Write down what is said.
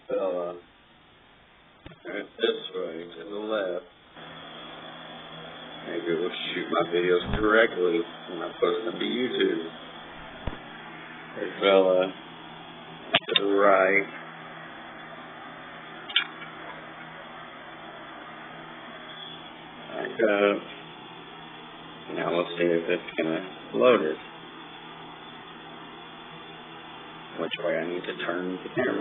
fella. Right this way, to the left. Maybe it will shoot my videos correctly when I post them to YouTube. A fella to the right. Back up. Now let's see if it's gonna load it. Which way I need to turn the camera.